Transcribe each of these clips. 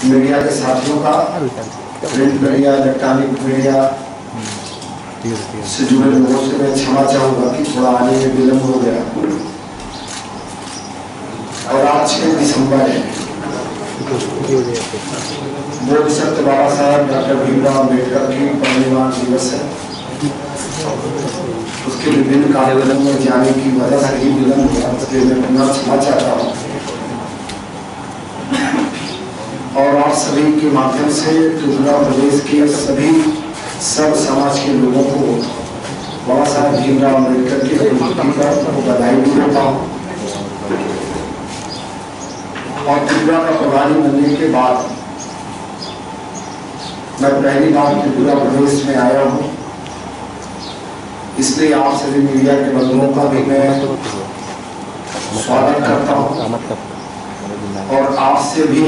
Media के साथियों का, प्रिंट मीडिया, इलेक्ट्रॉनिक मीडिया से जुड़े लोगों से मैं क्षमा चाहूँगा कि थोड़ा आने में विलम्ब हो गया। और आज 6 दिसंबर है, बोधिसत्व बाबा साहब डॉक्टर भीमराव अम्बेडकर की परिनिर्वाण दिवस है। उसके विभिन्न कार्यक्रमों में जाने की वजह से ही विलम्ब हुआ, इसलिए मैं पुनः क्षमा चाहता हूँ। और आप सभी के माध्यम से त्रिपुरा प्रदेश के सभी सब समाज के लोगों को बाबा साहब भीमराव अम्बेडकर की जयंती पर बधाई भी देता हूँ। और त्रिपुरा का प्रभारी बनने के बाद मैं पहली बार त्रिपुरा प्रदेश में आया हूँ, इसलिए आप सभी मीडिया के बंधुओं का भी मैं स्वागत करता हूँ। और आपसे भी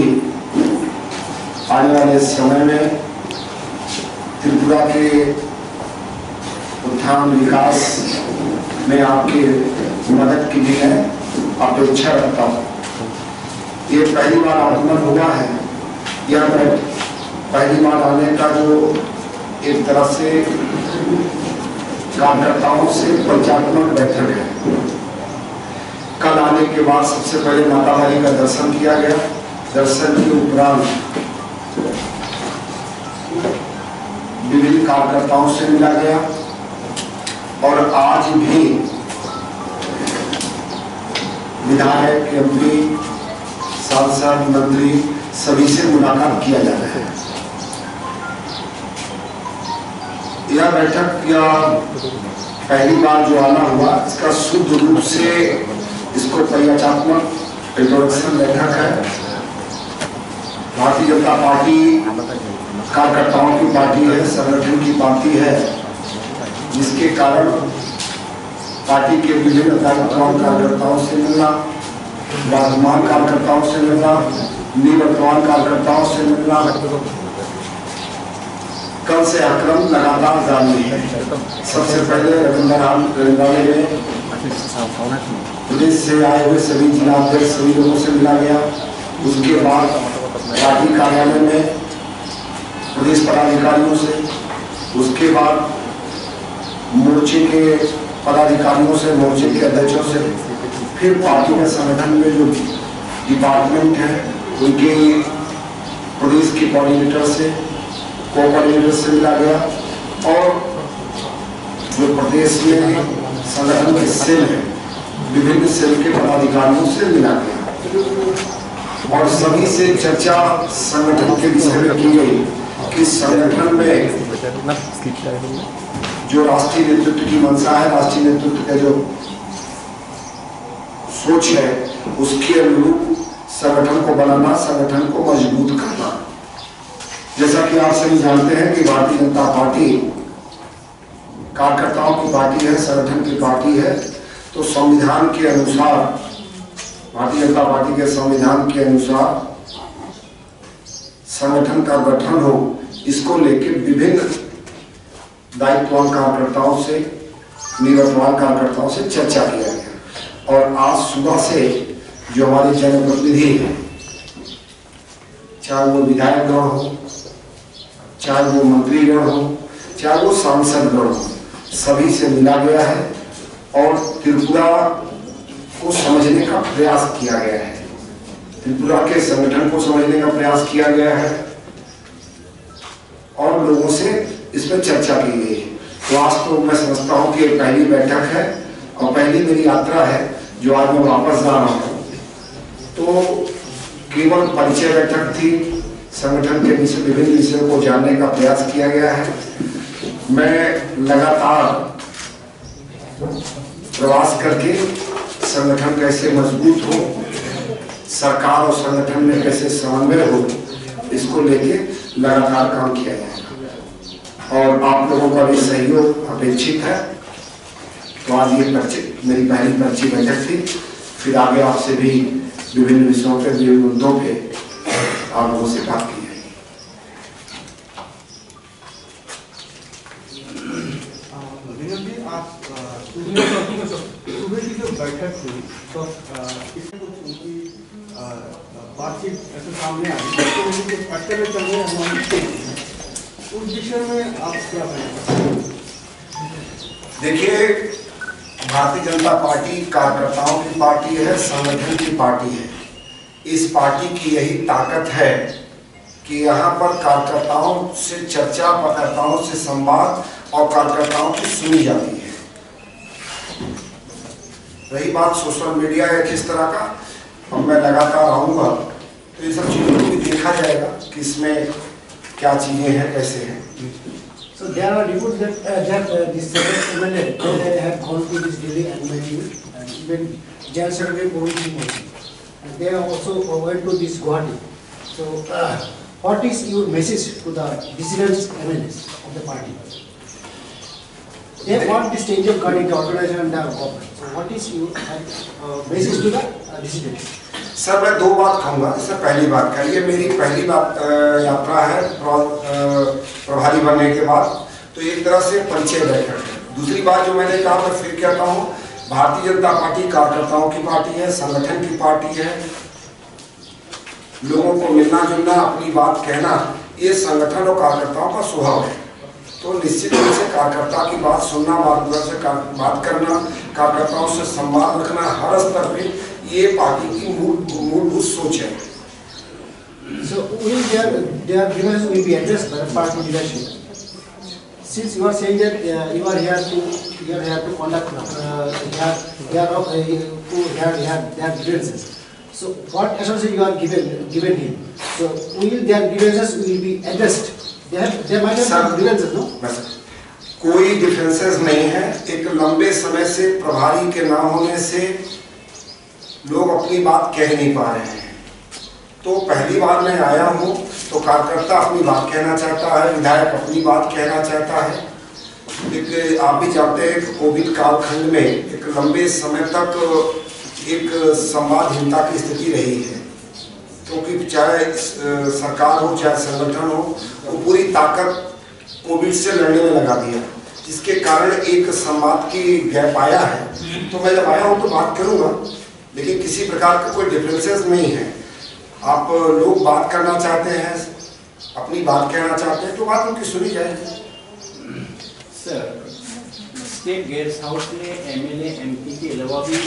आने वाले समय में त्रिपुरा के उत्थान विकास में आपकी मदद की भी मैं अपेक्षा रखता हूँ। ये पहली बार आगमन हुआ है, यह पहली बार आने का जो एक तरह से कार्यकर्ताओं से परिचालक बैठक है। कल आने के बाद सबसे पहले माता वाली का दर्शन किया गया। दर्शन के उपरांत विभिन्न कार्यकर्ताओं से मिला गया और आज भी विधायक, एमपी, सांसद, मंत्री सभी से मुलाकात किया जा रहा है। यह बैठक या पहली बार जो आना हुआ, इसका शुद्ध रूप से इसको परिचयात्मक इंट्रोडक्शन बैठक है। भारतीय जनता पार्टी कार्यकर्ताओं की पार्टी है, संगठन की पार्टी है, जिसके कारण पार्टी के विभिन्न कार्यकर्ताओं से मिलना, वर्तमान कार्यकर्ताओं से मिलना, निवर्तमान कार्यकर्ताओं से मिलना, कल से अक्रम लगातार जारी है। सबसे पहले रविंद्रनाथ में प्रदेश से आए हुए सभी जिलाध्यक्ष सभी लोगों से मिला गया। उसके बाद पार्टी कार्यालय में प्रदेश पदाधिकारियों से, उसके बाद मोर्चे के पदाधिकारियों से, मोर्चे के अध्यक्षों से, फिर पार्टी के संगठन में जो डिपार्टमेंट है उनके प्रदेश के कोऑर्डिनेटर से, को-कोऑर्डिनेटर से मिला गया। और जो प्रदेश में संगठन के सेल है, विभिन्न सेल के पदाधिकारियों से मिला गया और सभी से चर्चा संगठन के विषय में की गई कि संगठन में जो राष्ट्रीय नेतृत्व की मंशा है, राष्ट्रीय नेतृत्व का जो सोच है, उसके अनुरूप संगठन को बनाना, संगठन को मजबूत करना। जैसा कि आप सभी जानते हैं कि भारतीय जनता पार्टी कार्यकर्ताओं की पार्टी है, संगठन की पार्टी है। तो संविधान के अनुसार, भारतीय जनता पार्टी के संविधान के अनुसार संगठन का गठन हो, इसको लेकर विभिन्न दायित्ववान कार्यकर्ताओं से, निवर्तमान कार्यकर्ताओं से चर्चा किया गया। और आज सुबह से जो हमारे जनप्रतिनिधि हैं, चाहे वो विधायकगण हो, चाहे वो मंत्रीगण हो, चाहे वो सांसदगण हो, सभी से मिला गया है और त्रिपुरा को समझने का प्रयास किया गया है, त्रिपुरा के संगठन को समझने का प्रयास किया गया है और लोगों से इस पर चर्चा की गई है। तो आज तो मैं समझता हूँ कि ये पहली बैठक है और पहली मेरी यात्रा है जो आज मैं वापस जा रहा हूँ। तो केवल परिचय बैठक थी, संगठन के विभिन्न विषयों को जानने का प्रयास किया गया है। मैं लगातार प्रवास करके संगठन कैसे मजबूत हो, सरकार और संगठन में कैसे समन्वय हो, इसको लेके लगातार काम किया जाएगा और आप लोगों का भी सहयोग अपेक्षित है। तो आज ये मेरी पहली पर्ची बैठक थी। फिर आगे आपसे भी विभिन्न विषयों पे, विभिन्न मुद्दों पे आप लोगों से बात की जाएगी। सुबह की जो बैठक हुई तो इसमें कुछ उनकी बातचीत ऐसे सामने आई तो उनके कुछ अटकलें चल रहे हमारे उस विषय में आप क्या कहेंगे? देखिए, भारतीय जनता पार्टी कार्यकर्ताओं की पार्टी है, संगठन की पार्टी है। इस पार्टी की यही ताकत है कि यहाँ पर कार्यकर्ताओं से चर्चा, कार्यकर्ताओं से संवाद और कार्यकर्ताओं की सुनी जाती है। रही बात सोशल मीडिया या किस तरह का, अब मैं लगातार आऊँगा तो ये सब चीज़ों को भी देखा जाएगा कि इसमें क्या चीज़ें हैं, कैसे हैं। So there are reports that this MLA they have gone to this Delhi and met you, and even Jail Secretary Povan Singh also, and they also went to this Guwahati. So what is your message to the dissidents MLAs of the party? They want this change of guard in the organization and the government. So what is your message to the dissidents? Sir, मैं दो बात कहूँगा। इससे पहली बात करिए, मेरी पहली बात यात्रा है प्रभारी बनने के बाद, तो एक तरह से परिचय बैठक है। दूसरी बात जो मैंने कहा, मैं फिर कहता हूँ, भारतीय जनता पार्टी कार्यकर्ताओं की पार्टी है, संगठन की पार्टी है। लोगों को मिलना जुलना, अपनी बात कहना, ये संगठन और कार्यकर्ताओं का स्वभाव है। तो निश्चित रूप से कार्यकर्ता की बात सुनना, बात करना, कार्यकर्ताओं से संवाद रखना हर स्तर पे, ये पार्टी की मूलभूत सोच है। So will their grievances will be addressed by the party leadership? Since you are saying that you are here to conduct their grievances. So what assurance you are given him? So will their grievances will be addressed? There might have grievances, no? कोई differences नहीं है। एक लंबे समय से प्रभारी के ना होने से लोग अपनी बात कह नहीं पा रहे हैं। तो पहली बार मैं आया हूँ तो कार्यकर्ता अपनी बात कहना चाहता है, विधायक अपनी बात कहना चाहता है। एक आप भी जानते हैं, कोविड कालखंड में एक लंबे समय तक एक संवादहीनता की स्थिति रही है, क्योंकि चाहे सरकार हो चाहे संगठन हो, वो पूरी ताकत कोविड से लड़ने में लगा दिया, जिसके कारण एक संवाद की गैप आया है। तो मैं जब आया हूँ तो बात करूँगा, लेकिन किसी प्रकार का कोई डिफरेंसेस नहीं है। आप लोग बात करना चाहते हैं, अपनी बात कहना चाहते हैं, तो बात उनकी सुनी जाएगी। सर, स्टेट गेस्ट हाउस में एमएलए एमपी के अलावा भी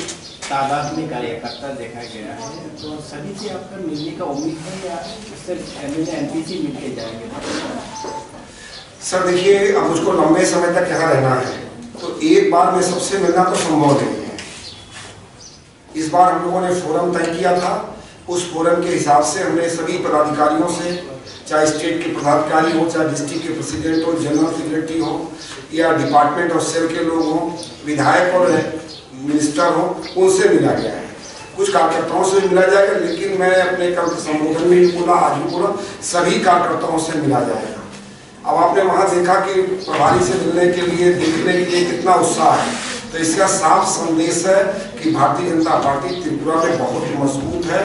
तादाद में कार्यकर्ता देखा गया है, तो सभी से आपका मिलने का उम्मीद है या सिर्फ एमएलए एमपी से मिलके जाएंगे? सर देखिए, अब मुझको लंबे समय तक यहाँ रहना है, तो एक बार में सबसे मिलना तो संभव नहीं है। इस बार हम लोगों ने फोरम तय किया था, उस फोरम के हिसाब से हमने सभी पदाधिकारियों से, चाहे स्टेट के पदाधिकारी हो, चाहे डिस्ट्रिक्ट के प्रेसिडेंट हो, जनरल सेक्रेटरी हो, या डिपार्टमेंट और सेल के लोग हों, विधायक और मिनिस्टर हो, उनसे मिला गया है। कुछ कार्यकर्ताओं से मिला जाएगा, लेकिन मैं अपने कल के संबोधन में बोला, आज भी बोला, सभी कार्यकर्ताओं से मिला जाएगा। अब आपने वहाँ देखा कि प्रभारी से मिलने के लिए, देखने के लिए कितना उत्साह है, तो इसका साफ संदेश है कि भारतीय जनता पार्टी त्रिपुरा में बहुत मजबूत है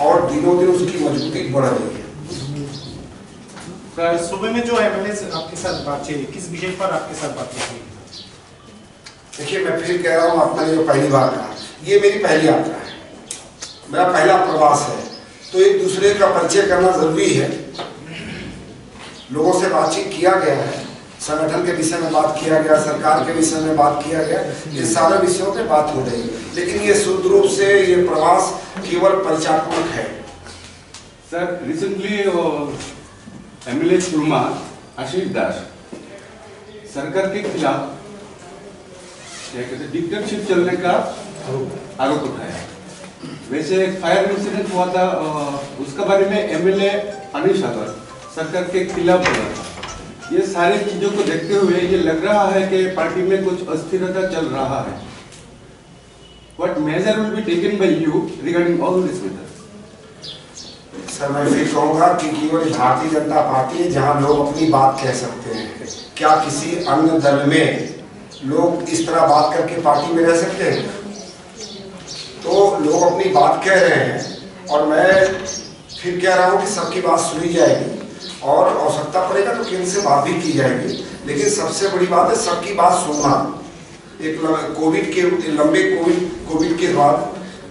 और दिनों दिन उसकी मजबूती बढ़ रही है। सुबह में जो एमएलए आपके साथ बातचीत हुई, किस विषय पर आपके साथ बातचीत हुई? देखिए, मैं फिर कह रहा हूँ, आपने जो पहली बार कहा, ये मेरी पहली यात्रा है, मेरा पहला प्रवास है, तो एक दूसरे का परिचय करना जरूरी है। लोगों से बातचीत किया गया है, संगठन के विषय में बात किया गया, सरकार के विषय में बात किया गया, ये सारे विषयों पे बात हो रही है, लेकिन ये शुद्ध रूप से ये प्रवास केवल परिचयात्मक है। सर, रिसेंटली एमएलए सुरमा आशीष दास सरकार के खिलाफ क्या कहते डिक्टेटरशिप चलने का आरोप उठाया। वैसे एक फायर इंसिडेंट हुआ था, उसके बारे में एमएलए अनिल सागर सरकार के खिलाफ बोला था। ये सारी चीजों को देखते हुए ये लग रहा है कि पार्टी में कुछ अस्थिरता चल रहा है। What measure will be taken by you regarding all this matters? Sir, मैं फिर कहूँगा कि केवल भारतीय जनता पार्टी है जहाँ लोग अपनी बात कह सकते हैं। क्या किसी अन्य दल में लोग इस तरह बात करके पार्टी में रह सकते हैं? तो लोग अपनी बात कह रहे हैं और मैं फिर कह रहा हूँ कि सबकी बात सुनी जाएगी और आवश्यकता पड़ेगा तो केंद्र से बात भी की जाएगी, लेकिन सबसे बड़ी बात है सबकी बात सुनना। एक कोविड के लंबे कोविड कोविड के बाद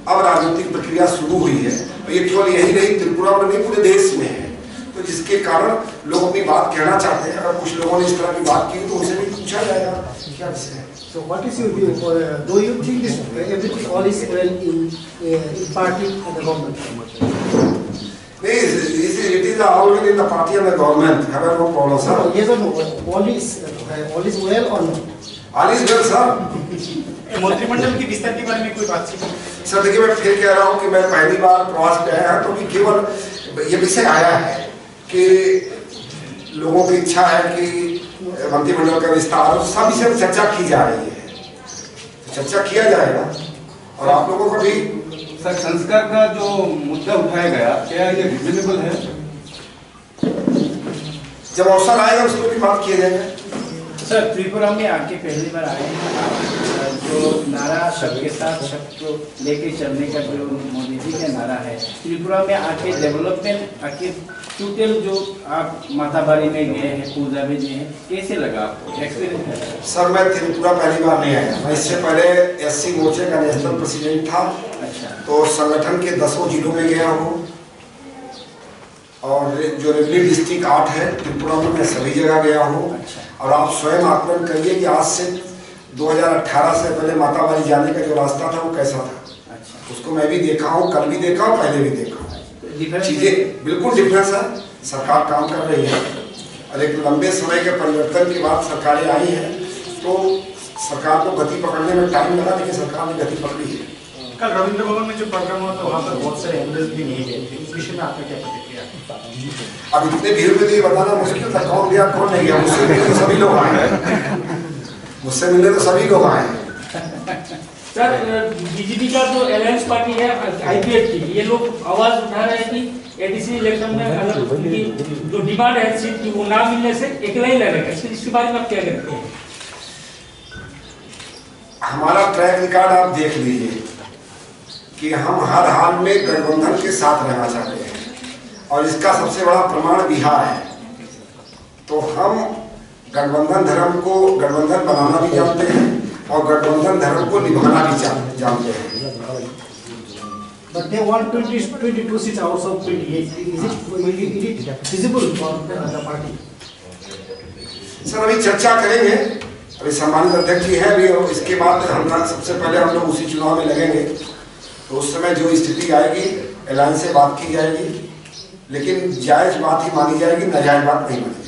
अब राजनीतिक प्रक्रिया शुरू हुई है। और ये केवल यही नहीं, त्रिपुरा में नहीं, पूरे देश में है। तो जिसके कारण लोग अपनी बात कहना चाहते हैं। अगर कुछ लोगों ने इस तरह की बात की तो उनसे भी पूछा जाएगा क्या विषय है। So what is your view? Do you think this everything all is well in party and the government? It is always in the party and the government. Have I no problem, sir? Yes or no? All is well or no? All is well, sir. मंत्रिमंडल की विस्तार के बारे में कोई बातचीत? Sir देखिए, मैं फिर कह रहा हूँ कि मैं पहली बार प्रवास पे आया तो भी केवल ये विषय आया है कि लोगों की इच्छा है कि मंत्रिमंडल का विस्तार, सब विषय में चर्चा की जा रही है। चर्चा किया जाएगा और आप लोगों को भी। सर, संस्कार का जो मुद्दा उठाया गया, क्या ये रिजनेबल है? जब अवसर आएगा उसको भी बात किया जाएगा। सर, त्रिपुरा में आके पहली बार आए हैं, जो नारा सबके साथ सबको लेके चलने का जो मोदी जी का नारा है, त्रिपुरा में आके डेवलपमेंट आके टोटल जो आप माताबारी में गए हैं, पूजा में गए हैं, कैसे लगा आपको, एक्सपीरियंस है? सर मैं त्रिपुरा पहली बार नहीं आया, मैं इससे पहले एससी मोर्चे का नेशनल प्रेसिडेंट था। अच्छा। तो संगठन के 10 जिलों में गया हूँ और जो रेवन्यू डिस्ट्रिक्ट 8 है त्रिपुरा में, मैं सभी जगह गया हूँ। अच्छा। और आप स्वयं आकलन करिए कि आज से 2018 से पहले माताबारी जाने का जो रास्ता था वो कैसा था। अच्छा। उसको मैं भी देखा हूँ, कल भी देखा हूँ, पहले भी देखा हूँ। चीजें बिल्कुल डिफरेंस है। सरकार काम कर रही है और एक लंबे समय के परिवर्तन के बाद सरकारें आई हैं, तो सरकार को गति पकड़ने में टाइम लगा, लेकिन सरकार ने गति पकड़ी है। कल रविंद्र भवन में जो प्रोग्राम हुआ था वहाँ पर बहुत सारे एम्बुलेंस भी नहीं गए थे, इस विषय में आपका क्या प्रतिक्रिया? अब इतने भीड़ में तो ये बताना मुश्किल था कौन गया कौन नहीं गया। मुझसे मिलने तो सभी लोग आए, मुझसे मिलने तो सभी लोग आए। सर, बीजेपी का जो अलायंस पार्टी है आईपीएफ की, ये लोग आवाज उठा रहे हैं कि एडीसी इलेक्शन में अगर जो डिमांड है सीट की वो ना मिलने से अकेला ही लड़ेगा, इसके बारे में आप क्या कहते हैं? हमारा ट्रैक रिकॉर्ड आप देख लीजिए कि हम हर हाल में गठबंधन के साथ रहना चाहते हैं और इसका सबसे बड़ा प्रमाण बिहार है। तो हम गठबंधन धर्म को गठबंधन बनाना भी जानते हैं और गठबंधन धर्म को निभाना भी जानते हैं। But they want 22 seats out of 28. Is it feasible for the party? Sir अभी चर्चा करेंगे, अभी सम्मानित अध्यक्ष जी है अभी, और इसके बाद हम सबसे पहले हम लोग उसी चुनाव में लगेंगे। तो उस समय जो स्थिति आएगी अलायंस से बात की जाएगी, लेकिन जायज बात ही मानी जाएगी, नाजायज बात नहीं मानी।